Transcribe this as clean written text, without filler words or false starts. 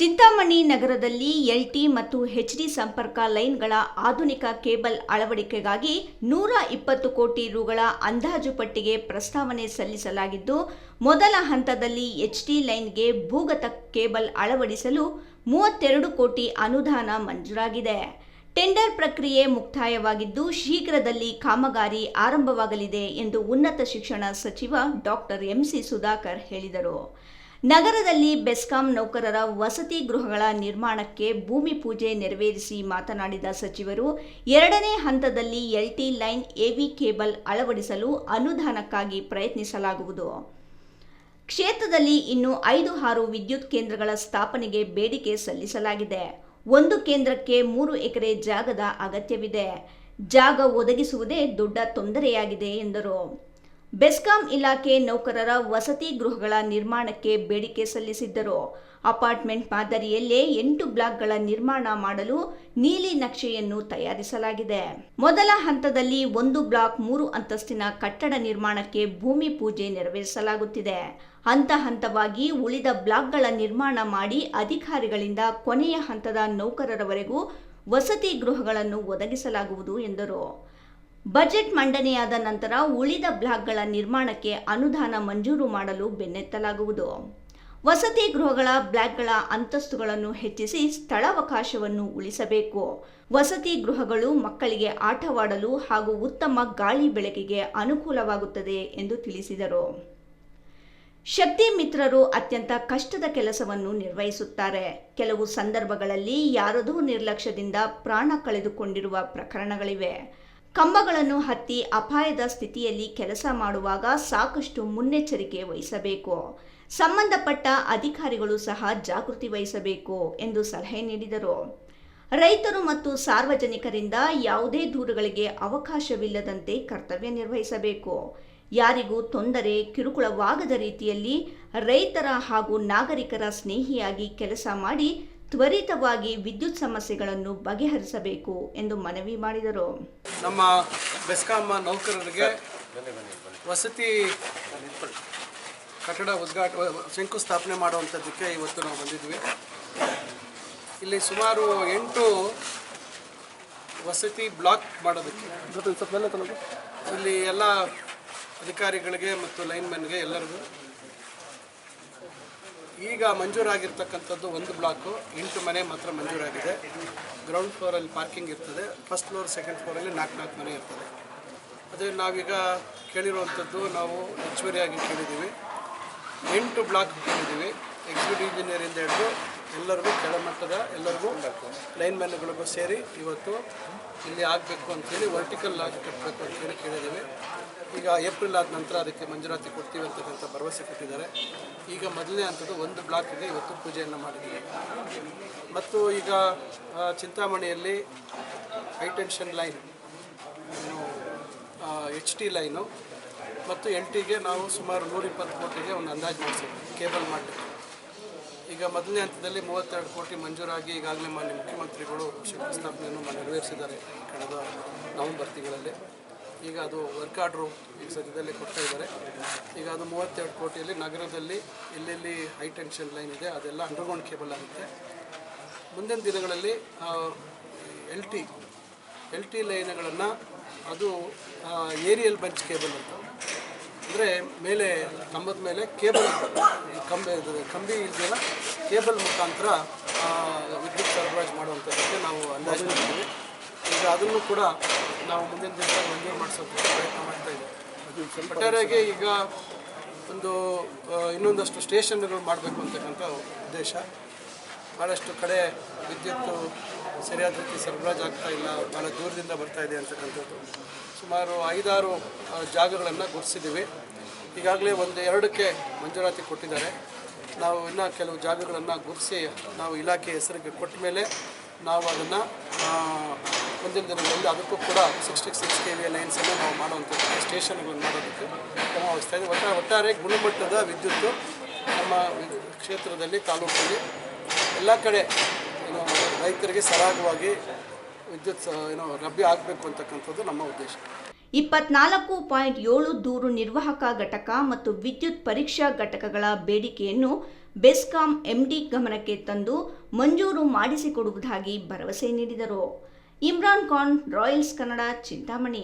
ಚಿಂತಾಮಣಿ ನಗರದಲ್ಲಿ ಎಲ್ಟಿ ಮತ್ತು ಎಚ್ಡಿ ಸಂಪರ್ಕ ಲೈನ್ಗಳ ಆಧುನಿಕ ಕೇಬಲ್ ಅಳವಡಿಕೆಗಾಗಿ 120 ಕೋಟಿ ರುಗಳ ಅಂದಾಜು ಪಟ್ಟಿಗೆ ಪ್ರಸ್ತಾವನೆ ಸಲ್ಲಿಸಲಾಗಿದ್ದು, ಮೊದಲ ಹಂತದಲ್ಲಿ ಎಚ್ಡಿ ಲೈನ್ಗೆ ಭೂಗತ ಕೇಬಲ್ ಅಳವಡಿಸಲು 32 ಕೋಟಿ ಅನುದಾನ ಮಂಜೂರಾಗಿದೆ. ಟೆಂಡರ್ ಪ್ರಕ್ರಿಯೆ ಮುಕ್ತಾಯವಾಗಿದ್ದು, ಶೀಘ್ರದಲ್ಲಿ ಕಾಮಗಾರಿ ಆರಂಭವಾಗಲಿದೆ ಎಂದು ಉನ್ನತ ಶಿಕ್ಷಣ ಸಚಿವ ಡಾಕ್ಟರ್ ಎಂಸಿ ಸುಧಾಕರ್ ಹೇಳಿದರು. ನಗರದಲ್ಲಿ ಬೆಸ್ಕಾಂ ನೌಕರರ ವಸತಿ ಗೃಹಗಳ ನಿರ್ಮಾಣಕ್ಕೆ ಭೂಮಿ ಪೂಜೆ ನೆರವೇರಿಸಿ ಮಾತನಾಡಿದ ಸಚಿವರು, 2ನೇ ಹಂತದಲ್ಲಿ ಎಲ್ಟಿ ಲೈನ್ ಎವಿ ಕೇಬಲ್ ಅಳವಡಿಸಲು ಅನುದಾನಕ್ಕಾಗಿ ಪ್ರಯತ್ನಿಸಲಾಗುವುದು. ಕ್ಷೇತ್ರದಲ್ಲಿ ಇನ್ನು 5-6 ವಿದ್ಯುತ್ ಕೇಂದ್ರಗಳ ಸ್ಥಾಪನೆಗೆ ಬೇಡಿಕೆ ಸಲ್ಲಿಸಲಾಗಿದೆ. ಒಂದು ಕೇಂದ್ರಕ್ಕೆ 3 ಎಕರೆ ಜಾಗದ ಅಗತ್ಯವಿದೆ. ಜಾಗ ಒದಗಿಸುವುದೇ ದೊಡ್ಡ ತೊಂದರೆಯಾಗಿದೆ ಎಂದರು. ಬೆಸ್ಕಾಂ ಇಲಾಖೆ ನೌಕರರ ವಸತಿ ಗೃಹಗಳ ನಿರ್ಮಾಣಕ್ಕೆ ಬೇಡಿಕೆ ಸಲ್ಲಿಸಿದ್ದರು. ಅಪಾರ್ಟ್ಮೆಂಟ್ ಮಾದರಿಯಲ್ಲೇ 8 ಬ್ಲಾಕ್ಗಳ ನಿರ್ಮಾಣ ಮಾಡಲು ನೀಲಿ ನಕ್ಷೆಯನ್ನು ತಯಾರಿಸಲಾಗಿದೆ. ಮೊದಲ ಹಂತದಲ್ಲಿ 1 ಬ್ಲಾಕ್ 3 ಅಂತಸ್ತಿನ ಕಟ್ಟಡ ನಿರ್ಮಾಣಕ್ಕೆ ಭೂಮಿ ಪೂಜೆ ನೆರವೇರಿಸಲಾಗುತ್ತಿದೆ. ಹಂತ ಹಂತವಾಗಿ ಉಳಿದ ಬ್ಲಾಕ್ಗಳ ನಿರ್ಮಾಣ ಮಾಡಿ ಅಧಿಕಾರಿಗಳಿಂದ ಕೊನೆಯ ಹಂತದ ನೌಕರರವರೆಗೂ ವಸತಿ ಗೃಹಗಳನ್ನು ಒದಗಿಸಲಾಗುವುದು ಎಂದರು. ಬಜೆಟ್ ಮಂಡನೆಯಾದ ನಂತರ ಉಳಿದ ಬ್ಲಾಕ್ಗಳ ನಿರ್ಮಾಣಕ್ಕೆ ಅನುದಾನ ಮಂಜೂರು ಮಾಡಲು ಬೆನ್ನತ್ತಲಾಗುವುದು. ವಸತಿ ಗೃಹಗಳ ಬ್ಲಾಕ್ಗಳ ಅಂತಸ್ತುಗಳನ್ನು ಹೆಚ್ಚಿಸಿ ಸ್ಥಳಾವಕಾಶವನ್ನು ಉಳಿಸಬೇಕು. ವಸತಿ ಗೃಹಗಳು ಮಕ್ಕಳಿಗೆ ಆಟವಾಡಲು ಹಾಗೂ ಉತ್ತಮ ಗಾಳಿ ಬೆಳಕಿಗೆ ಅನುಕೂಲವಾಗುತ್ತದೆ ಎಂದು ತಿಳಿಸಿದರು. ಶಕ್ತಿ ಮಿತ್ರರು ಅತ್ಯಂತ ಕಷ್ಟದ ಕೆಲಸವನ್ನು ನಿರ್ವಹಿಸುತ್ತಾರೆ. ಕೆಲವು ಸಂದರ್ಭಗಳಲ್ಲಿ ಯಾರದೋ ನಿರ್ಲಕ್ಷ್ಯದಿಂದ ಪ್ರಾಣ ಕಳೆದುಕೊಂಡಿರುವ ಪ್ರಕರಣಗಳಿವೆ. ಕಂಬಗಳನ್ನು ಹತ್ತಿ ಅಪಾಯದ ಸ್ಥಿತಿಯಲ್ಲಿ ಕೆಲಸ ಮಾಡುವಾಗ ಸಾಕಷ್ಟು ಮುನ್ನೆಚ್ಚರಿಕೆ ವಹಿಸಬೇಕು. ಸಂಬಂಧಪಟ್ಟ ಅಧಿಕಾರಿಗಳು ಸಹ ಜಾಗೃತಿ ವಹಿಸಬೇಕು ಎಂದು ಸಲಹೆ ನೀಡಿದರು. ರೈತರು ಮತ್ತು ಸಾರ್ವಜನಿಕರಿಂದ ಯಾವುದೇ ದೂರುಗಳಿಗೆ ಅವಕಾಶವಿಲ್ಲದಂತೆ ಕರ್ತವ್ಯ ನಿರ್ವಹಿಸಬೇಕು. ಯಾರಿಗೂ ತೊಂದರೆ ಕಿರುಕುಳವಾಗದ ರೀತಿಯಲ್ಲಿ ರೈತರ ಹಾಗೂ ನಾಗರಿಕರ ಸ್ನೇಹಿಯಾಗಿ ಕೆಲಸ ಮಾಡಿ ತ್ವರಿತವಾಗಿ ವಿದ್ಯುತ್ ಸಮಸ್ಯೆಗಳನ್ನು ಬಗೆಹರಿಸಬೇಕು ಎಂದು ಮನವಿ ಮಾಡಿದರು. ನಮ್ಮ ಬೆಸ್ಕಾಂ ನೌಕರರಿಗೆ ವಸತಿ ಕಟ್ಟಡ ಶಂಕುಸ್ಥಾಪನೆ ಮಾಡುವಂಥದ್ದಕ್ಕೆ ಇವತ್ತು ನಾವು ಬಂದಿದ್ವಿ. ಇಲ್ಲಿ ಸುಮಾರು 8 ವಸತಿ ಬ್ಲಾಕ್ ಮಾಡೋದಕ್ಕೆ ಇಲ್ಲಿ ಎಲ್ಲ ಅಧಿಕಾರಿಗಳಿಗೆ ಮತ್ತು ಲೈನ್ಮನ್ಗೆ ಎಲ್ಲರಿಗೂ ಈಗ ಮಂಜೂರಾಗಿರ್ತಕ್ಕಂಥದ್ದು 1 ಬ್ಲಾಕು 8 ಮನೆ ಮಾತ್ರ ಮಂಜೂರಾಗಿದೆ. ಗ್ರೌಂಡ್ ಫ್ಲೋರಲ್ಲಿ ಪಾರ್ಕಿಂಗ್ ಇರ್ತದೆ. ಫಸ್ಟ್ ಫ್ಲೋರ್ ಸೆಕೆಂಡ್ ಫ್ಲೋರಲ್ಲಿ 4 ಮನೆ ಇರ್ತದೆ. ಅದೇ ನಾವೀಗ ಕೇಳಿರುವಂಥದ್ದು ನಾವು ಹೆಚ್ಚುವರಿಯಾಗಿ ಕೇಳಿದ್ದೀವಿ. 8 ಬ್ಲಾಕ್ ಕೇಳಿದ್ದೀವಿ. ಎಕ್ಸಿಕ್ಯೂಟಿವ್ ಇಂಜಿನಿಯರಿಂದ ಹಿಡಿದು ಎಲ್ಲರಿಗೂ ಕೆಳಮಟ್ಟದ ಎಲ್ಲರಿಗೂ ಲೈನ್ಮನ್ಗಳಿಗೂ ಸೇರಿ ಇವತ್ತು ಇಲ್ಲಿ ಆಗಬೇಕು ಅಂತೇಳಿ ವರ್ಟಿಕಲ್ ಆಗಿ ಕಟ್ಟಬೇಕು ಅಂತೇಳಿ ಕೇಳಿದ್ದೀವಿ. ಈಗ ಏಪ್ರಿಲ್ ಆದ ನಂತರ ಅದಕ್ಕೆ ಮಂಜೂರಾತಿ ಕೊಡ್ತೀವಿ ಅಂತಕ್ಕಂಥ ಭರವಸೆ ಕೊಟ್ಟಿದ್ದಾರೆ. ಈಗ ಮೊದಲನೇ ಹಂತದ 1 ಬ್ಲಾಕ್ಗೆ ಇವತ್ತು ಪೂಜೆಯನ್ನು ಮಾಡಿದ್ದೀವಿ. ಮತ್ತು ಈಗ ಚಿಂತಾಮಣಿಯಲ್ಲಿ high tension line HT line ಮತ್ತು LTಗೆ ನಾವು ಸುಮಾರು 120 ಕೋಟಿಗೆ ಒಂದು ಅಂದಾಜು ಮಾಡಿಸಿದ್ವಿ ಕೇಬಲ್ ಮಾಡಲಿಕ್ಕೆ. ಈಗ ಮೊದಲನೇ ಹಂತದಲ್ಲಿ 32 ಕೋಟಿ ಮಂಜೂರಾಗಿ ಈಗಾಗಲೇ ಮಾನ್ಯ ಮುಖ್ಯಮಂತ್ರಿಗಳು ಶಂಕುಸ್ಥಾಪನೆಯನ್ನು ನೆರವೇರಿಸಿದ್ದಾರೆ ಕಳೆದ ನವೆಂಬರ್ ತಿಂಗಳಲ್ಲಿ. ಈಗ ಅದು ವರ್ಕ್ ಆರ್ಡ್ರು ಈಗ ಸದ್ಯದಲ್ಲಿ ಕೊಡ್ತಾ ಇದ್ದಾರೆ. ಈಗ ಅದು 32 ಕೋಟಿಯಲ್ಲಿ ನಗರದಲ್ಲಿ ಎಲ್ಲೆಲ್ಲಿ ಹೈ ಟೆನ್ಷನ್ ಲೈನ್ ಇದೆ ಅದೆಲ್ಲ ಅಂಡರ್ಗ್ರೌಂಡ್ ಕೇಬಲ್ ಆಗುತ್ತೆ. ಮುಂದಿನ ದಿನಗಳಲ್ಲಿ LT ಲೈನ್ಗಳನ್ನು ಅದು ಏರಿಯಲ್ ಬಂಚ್ ಕೇಬಲ್ ಅಂತ, ಅಂದರೆ ಮೇಲೆ ಕಂಬದ ಮೇಲೆ ಕೇಬಲ್ ಕಂಬಿ ಇಲ್ದಿರ ಕೇಬಲ್ ಮುಖಾಂತರ ವಿದ್ಯುತ್ ಸರಬರಾಜು ಮಾಡುವಂಥದ್ದಕ್ಕೆ ನಾವು ಅಂದಾಜು ಮಾಡಿದ್ದೀವಿ. ಈಗ ಅದನ್ನು ಕೂಡ ನಾವು ಮುಂದಿನ ದಿವಸ ಮಂಜೂರು ಮಾಡಿಸೋಕ್ಕೆ ಪ್ರಯತ್ನ ಮಾಡ್ತಾಯಿದ್ದೀವಿ. ಒಟ್ಟಾರೆಯಾಗಿ ಈಗ ಇನ್ನೊಂದಷ್ಟು ಸ್ಟೇಷನ್ಗಳು ಮಾಡಬೇಕು ಅಂತಕ್ಕಂಥ ಉದ್ದೇಶ. ಭಾಳಷ್ಟು ಕಡೆ ವಿದ್ಯುತ್ತು ಸರಿಯಾದ ರೀತಿ ಸರಬರಾಜು ಆಗ್ತಾ ಇಲ್ಲ, ಭಾಳ ದೂರದಿಂದ ಬರ್ತಾ ಇದೆ ಅಂತಕ್ಕಂಥದ್ದು. ಸುಮಾರು 5-6 ಜಾಗಗಳನ್ನು ಗುರುತಿಸಿದ್ದೀವಿ. ಈಗಾಗಲೇ 1-2ಕ್ಕೆ ಮಂಜೂರಾತಿ ಕೊಟ್ಟಿದ್ದಾರೆ. ನಾವು ಇನ್ನೂ ಕೆಲವು ಜಾಗಗಳನ್ನು ಗುರುತಿಸಿ ನಾವು ಇಲಾಖೆ ಹೆಸರಿಗೆ ಕೊಟ್ಟ ಮೇಲೆ ನಾವು ಅದನ್ನು ಮುಂದಿನ ದಿನಗಳಲ್ಲಿ ಅದಕ್ಕೂ ಕೂಡ 66 kV ಲೈನ್ಸನ್ನು ನಾವು ಮಾಡುವಂಥದ್ದು ಸ್ಟೇಷನ್ಗಳನ್ನು ಮಾಡೋದಕ್ಕೆ ಕ್ರಮ ವಹಿಸ್ತಾ ಇದ್ದೀವಿ. ಒಟ್ಟಾರೆ ಗುಣಮಟ್ಟದ ವಿದ್ಯುತ್ತು ನಮ್ಮ ಕ್ಷೇತ್ರದಲ್ಲಿ ತಾಲೂಕಲ್ಲಿ ಎಲ್ಲ ಕಡೆ ರೈತರಿಗೆ ಸರಾಗವಾಗಿ ವಿದ್ಯುತ್ ಲಭ್ಯ ಆಗಬೇಕು ಅಂತಕ್ಕಂಥದ್ದು ನಮ್ಮ ಉದ್ದೇಶ. 24.7 ದೂರು ನಿರ್ವಾಹಕ ಘಟಕ ಮತ್ತು ವಿದ್ಯುತ್ ಪರೀಕ್ಷಾ ಘಟಕಗಳ ಬೇಡಿಕೆಯನ್ನು ಬೆಸ್ಕಾಂ ಎಂಡಿ ಗಮನಕ್ಕೆ ತಂದು ಮಂಜೂರು ಮಾಡಿಸಿಕೊಡುವುದಾಗಿ ಭರವಸೆ ನೀಡಿದರು. ಇಮ್ರಾನ್ ಖಾನ್, ರಾಯಲ್ಸ್ ಕನ್ನಡ, ಚಿಂತಾಮಣಿ.